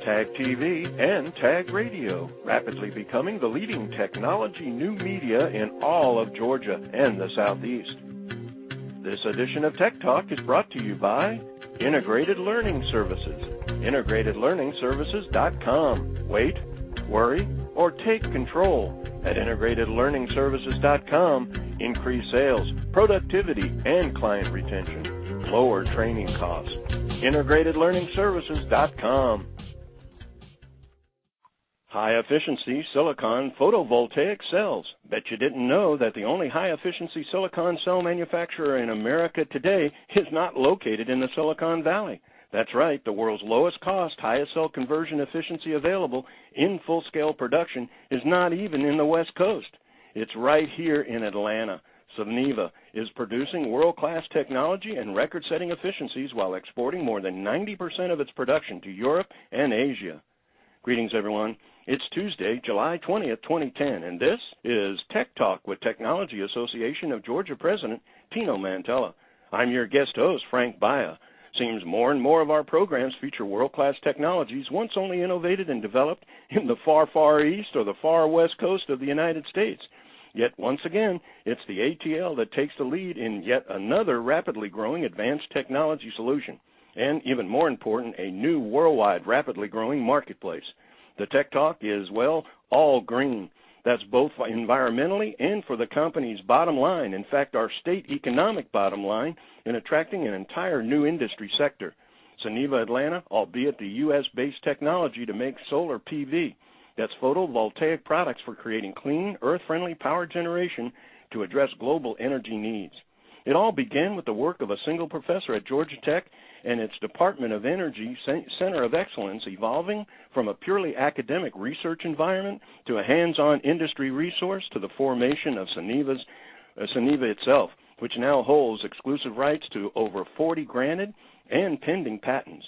Tag TV, and Tag Radio, rapidly becoming the leading technology new media in all of Georgia and the Southeast. This edition of Tech Talk is brought to you by Integrated Learning Services, integratedlearningservices.com. Wait, worry, or take control. At integratedlearningservices.com, increase sales, productivity, and client retention. Lower training costs. integratedlearningservices.com. High-efficiency silicon photovoltaic cells. Bet you didn't know that the only high-efficiency silicon cell manufacturer in America today is not located in the Silicon Valley. That's right, the world's lowest cost, highest cell conversion efficiency available in full-scale production is not even in the West Coast. It's right here in Atlanta. Suniva is producing world-class technology and record-setting efficiencies while exporting more than 90% of its production to Europe and Asia. Greetings, everyone. It's Tuesday, July 20th, 2010, and this is Tech Talk with Technology Association of Georgia President Tino Mantella. I'm your guest host, Frank Baia. Seems more and more of our programs feature world-class technologies once only innovated and developed in the far, far east or the far west coast of the United States. Yet once again, it's the ATL that takes the lead in yet another rapidly growing advanced technology solution, and even more important, a new worldwide rapidly growing marketplace. The Tech Talk is, well, all green. That's both environmentally and for the company's bottom line. In fact, our state economic bottom line in attracting an entire new industry sector. Suniva Atlanta, albeit the U.S.-based technology to make solar PV. That's photovoltaic products for creating clean, earth-friendly power generation to address global energy needs. It all began with the work of a single professor at Georgia Tech and its Department of Energy Center of Excellence, evolving from a purely academic research environment to a hands-on industry resource to the formation of Suniva itself, which now holds exclusive rights to over 40 granted and pending patents.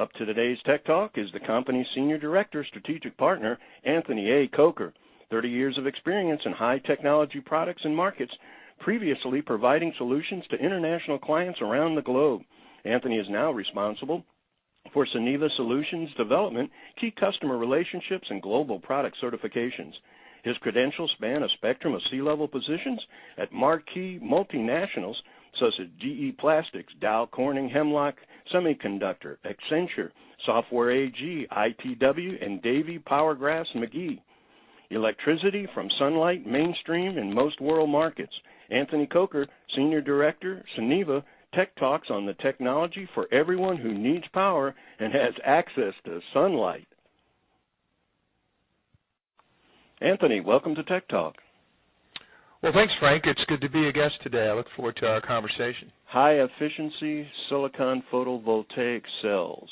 Up to today's Tech Talk is the company's Senior Director, Strategic Partner, Anthony A. Coker, 30 years of experience in high-technology products and markets, previously providing solutions to international clients around the globe. Anthony is now responsible for Suniva Solutions development, key customer relationships, and global product certifications. His credentials span a spectrum of C-level positions at marquee multinationals such as GE Plastics, Dow Corning, Hemlock Semiconductor, Accenture, Software AG, ITW, and Davy Powergrass McGee. Electricity from Sunlight, mainstream in most world markets. Anthony Coker, Senior Director, Suniva, Tech Talks on the technology for everyone who needs power and has access to sunlight. Anthony, welcome to Tech Talk. Well, thanks, Frank. It's good to be a guest today. I look forward to our conversation. High-efficiency silicon photovoltaic cells.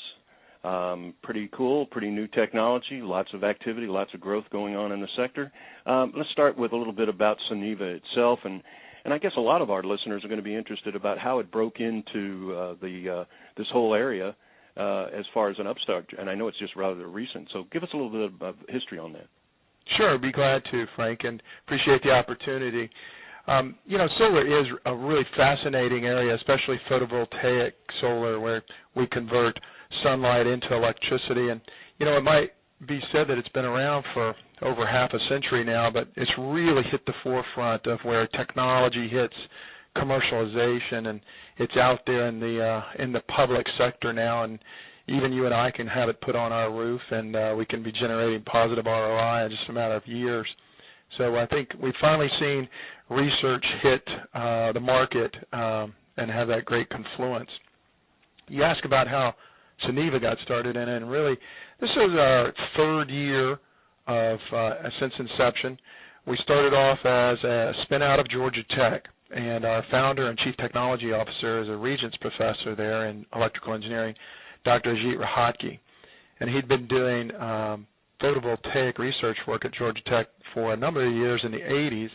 Pretty cool, pretty new technology, lots of activity, lots of growth going on in the sector. Let's start with a little bit about Suniva itself, and I guess a lot of our listeners are going to be interested about how it broke into this whole area as far as an upstart, and I know it's just rather recent. So give us a little bit of history on that. Sure, I'd be glad to, Frank, and appreciate the opportunity. Solar is a really fascinating area, especially photovoltaic solar, where we convert sunlight into electricity. And, it might be said that it's been around for over half a century now, but it's really hit the forefront of where technology hits commercialization, and it's out there in the public sector now, and even you and I can have it put on our roof, and we can be generating positive ROI in just a matter of years. So I think we've finally seen research hit the market and have that great confluence. You ask about how Suniva got started in it, and really this is our third year of since inception. We started off as a spin-out of Georgia Tech, and our founder and chief technology officer is a Regents professor there in electrical engineering, Dr. Ajit Rohatgi, and he'd been doing photovoltaic research work at Georgia Tech for a number of years in the 80s.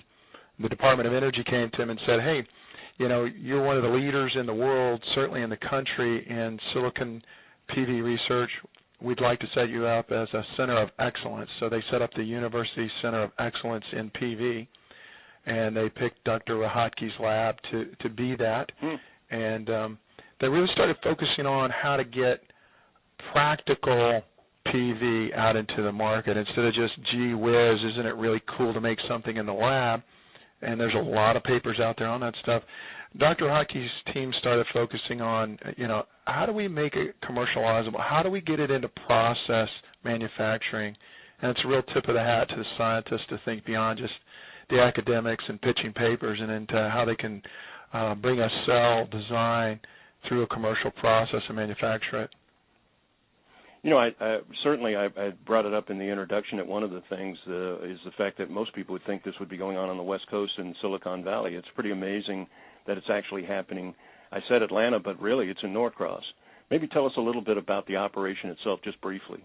The Department of Energy came to him and said, hey, you're one of the leaders in the world, certainly in the country, in silicon PV research. We'd like to set you up as a center of excellence. So they set up the University Center of Excellence in PV, and they picked Dr. Rohatgi's lab to be that. And they really started focusing on how to get practical PV out into the market instead of just, gee whiz, isn't it really cool to make something in the lab? And there's a lot of papers out there on that stuff. Dr. Hockey's team started focusing on, how do we make it commercializable? How do we get it into process manufacturing? And it's a real tip of the hat to the scientists to think beyond just the academics and pitching papers and into how they can bring a cell design through a commercial process and manufacture it. I brought it up in the introduction that one of the things is the fact that most people would think this would be going on the West Coast in Silicon Valley. It's pretty amazing that it's actually happening. I said Atlanta, but really it's in Norcross. Maybe tell us a little bit about the operation itself, just briefly.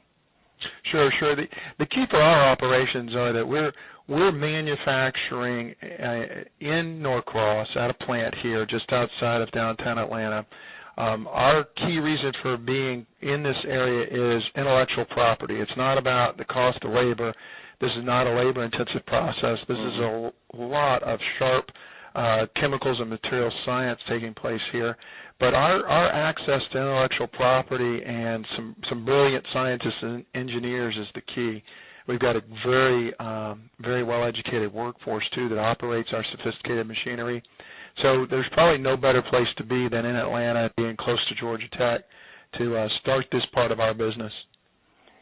Sure. The key for our operations are that we're manufacturing in Norcross at a plant here just outside of downtown Atlanta. Our key reason for being in this area is intellectual property. It's not about the cost of labor. This is not a labor-intensive process. This is a lot of sharp chemicals and material science taking place here. But our access to intellectual property and some brilliant scientists and engineers is the key. We've got a very well-educated workforce, too, that operates our sophisticated machinery. So there's probably no better place to be than in Atlanta, being close to Georgia Tech, to start this part of our business.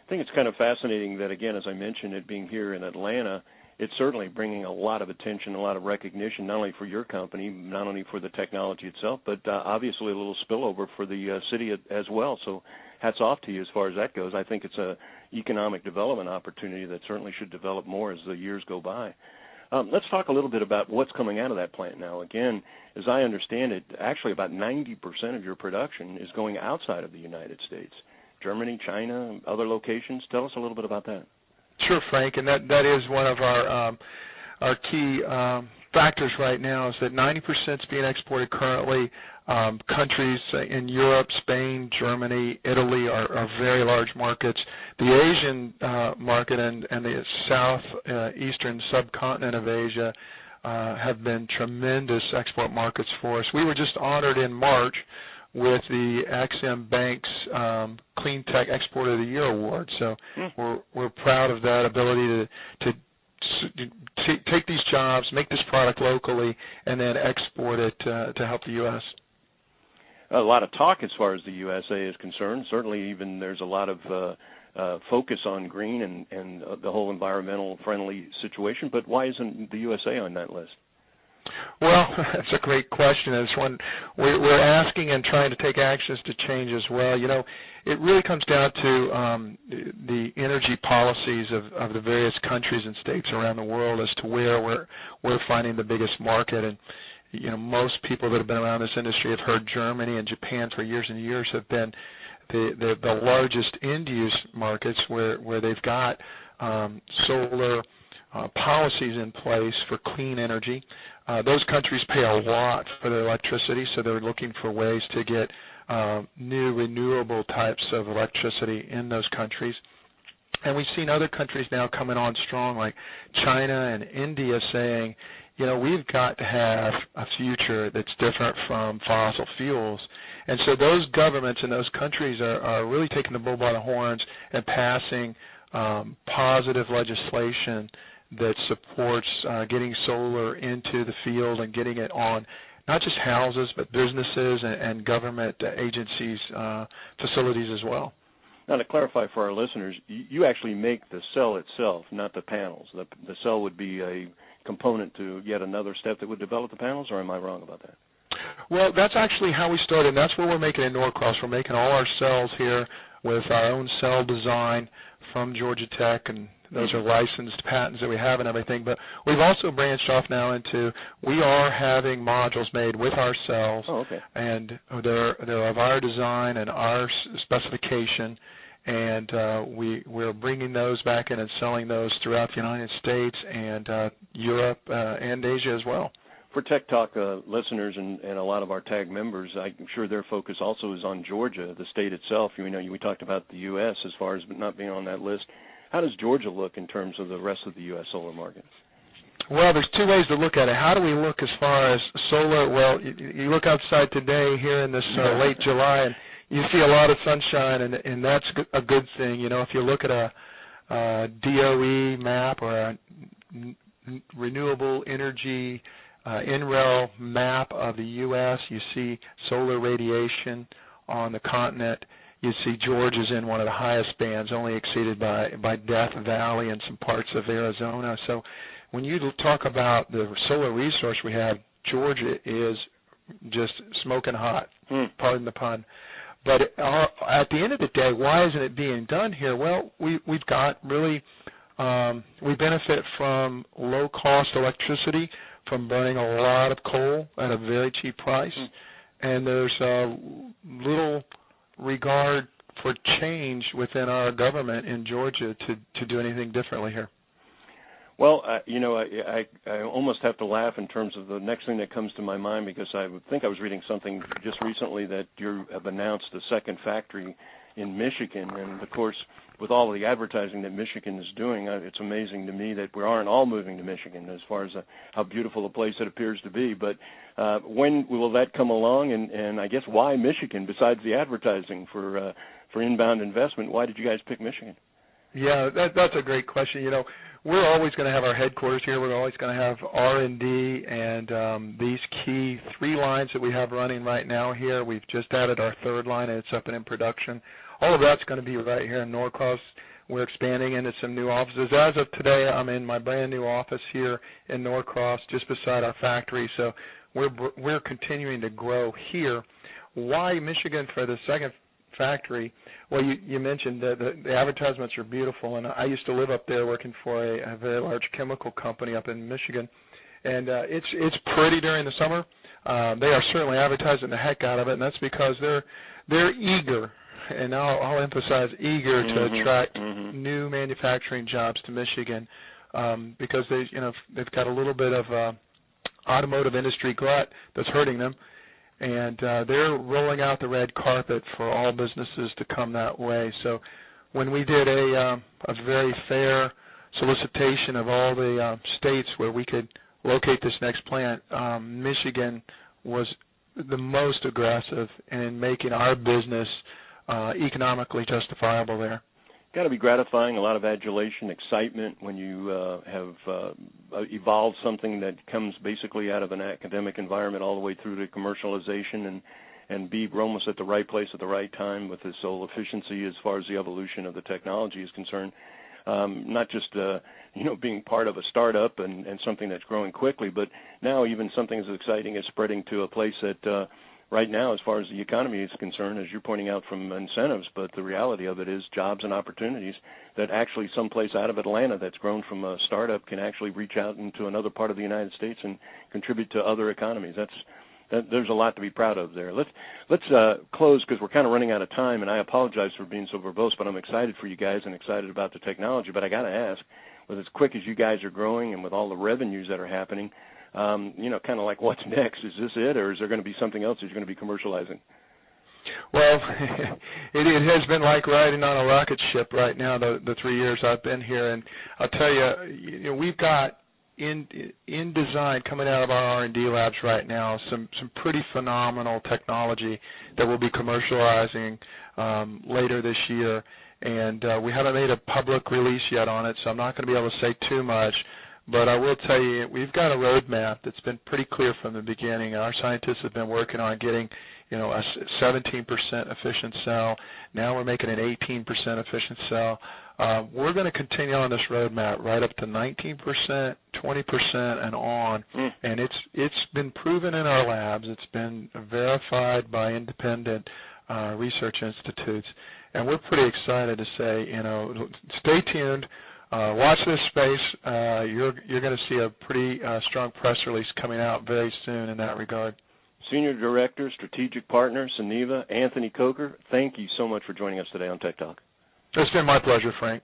I think it's kind of fascinating that, again, as I mentioned, it being here in Atlanta, it's certainly bringing a lot of attention, a lot of recognition, not only for your company, not only for the technology itself, but obviously a little spillover for the city as well. So hats off to you as far as that goes. I think it's an economic development opportunity that certainly should develop more as the years go by. Let's talk a little bit about what's coming out of that plant now. Again, as I understand it, actually about 90% of your production is going outside of the United States. Germany, China, other locations. Tell us a little bit about that. Sure, Frank, and that is one of our key factors right now is that 90% is being exported currently. Countries in Europe, Spain, Germany, Italy are very large markets. The Asian market and the southeastern subcontinent of Asia have been tremendous export markets for us. We were just honored in March with the Axiom Bank's Clean Tech Exporter of the Year award. So we're proud of that ability to take these jobs, make this product locally, and then export it to help the U.S. A lot of talk as far as the USA is concerned. Certainly even there's a lot of focus on green and the whole environmental friendly situation, but why isn't the USA on that list? Well, that's a great question. It's one we're asking and trying to take actions to change as well. It really comes down to the energy policies of the various countries and states around the world as to where we're finding the biggest market. And most people that have been around this industry have heard Germany and Japan for years and years have been the largest end-use markets where they've got solar policies in place for clean energy. Those countries pay a lot for their electricity, so they're looking for ways to get new renewable types of electricity in those countries. And we've seen other countries now coming on strong, like China and India, saying, we've got to have a future that's different from fossil fuels. And so those governments in those countries are really taking the bull by the horns and passing positive legislation that supports getting solar into the field and getting it on not just houses but businesses and government agencies, facilities as well. Now, to clarify for our listeners, you actually make the cell itself, not the panels. The cell would be a component to yet another step that would develop the panels, or am I wrong about that? Well, that's actually how we started, and that's what we're making in Norcross. We're making all our cells here with our own cell design from Georgia Tech, and those are licensed patents that we have and everything. But we've also branched off now into we are having modules made with our cells, and they're of our design and our specification, and we're bringing those back in and selling those throughout the United States and Europe and Asia as well. For Tech Talk listeners and a lot of our TAG members, I'm sure their focus also is on Georgia, the state itself. We talked about the U.S. as far as not being on that list. How does Georgia look in terms of the rest of the U.S. solar market? Well, there's two ways to look at it. How do we look as far as solar? Well, you look outside today here in this late July, and you see a lot of sunshine, and that's a good thing. You know, if you look at a DOE map or a renewable energy NREL map of the U.S., you see solar radiation on the continent. You see Georgia's in one of the highest bands, only exceeded by Death Valley and some parts of Arizona. So when you talk about the solar resource we have, Georgia is just smoking hot, pardon the pun. But at the end of the day, why isn't it being done here? Well, we've got really, we benefit from low-cost electricity, from burning a lot of coal at a very cheap price, and there's little regard for change within our government in Georgia to do anything differently here. Well, you know, I almost have to laugh in terms of the next thing that comes to my mind, because I think I was reading something just recently that you have announced a second factory in Michigan, and of course, with all of the advertising that Michigan is doing, it's amazing to me that we aren't all moving to Michigan as far as how beautiful a place it appears to be. But when will that come along, and I guess why Michigan besides the advertising for inbound investment? Why did you guys pick Michigan? Yeah, that's a great question. You know, we're always going to have our headquarters here. We're always going to have R&D and these key 3 lines that we have running right now here. We've just added our 3rd line, and it's up and in production. All of that's going to be right here in Norcross. We're expanding into some new offices. As of today, I'm in my brand new office here in Norcross, just beside our factory. So we're continuing to grow here. Why Michigan for the second factory? Well, you mentioned that the advertisements are beautiful, and I used to live up there working for a very large chemical company up in Michigan, and it's pretty during the summer. They are certainly advertising the heck out of it, and that's because they're eager, and I'll emphasize eager to attract new manufacturing jobs to Michigan, because they've got a little bit of automotive industry glut that's hurting them. And they're rolling out the red carpet for all businesses to come that way. So when we did a very fair solicitation of all the states where we could locate this next plant, Michigan was the most aggressive in making our business economically justifiable there. Got to be gratifying, a lot of adulation, excitement when you have evolved something that comes basically out of an academic environment all the way through to commercialization, and be almost at the right place at the right time with this whole efficiency as far as the evolution of the technology is concerned. Not just being part of a startup and something that's growing quickly, but now even something as exciting as spreading to a place that right now, as far as the economy is concerned, as you're pointing out, from incentives, but the reality of it is jobs and opportunities that actually someplace out of Atlanta that's grown from a startup can actually reach out into another part of the United States and contribute to other economies. There's a lot to be proud of there. Let's close, because we're kind of running out of time, and I apologize for being so verbose, but I'm excited for you guys and excited about the technology. But I got to ask, with as quick as you guys are growing and with all the revenues that are happening, kind of like, what's next? Is this it, or is there going to be something else that you're going to be commercializing? Well, it has been like riding on a rocket ship right now, the 3 years I've been here. And I'll tell you, we've got in design coming out of our R&D labs right now some pretty phenomenal technology that we'll be commercializing later this year. And we haven't made a public release yet on it, so I'm not going to be able to say too much. But I will tell you, we've got a roadmap that's been pretty clear from the beginning. Our scientists have been working on getting, a 17% efficient cell. Now we're making an 18% efficient cell. We're going to continue on this roadmap right up to 19%, 20%, and on. And it's been proven in our labs. It's been verified by independent research institutes. And we're pretty excited to say, stay tuned. Watch this space. You're going to see a pretty strong press release coming out very soon in that regard. Senior Director, Strategic Partner, Suniva, Anthony Coker, thank you so much for joining us today on Tech Talk. It's been my pleasure, Frank.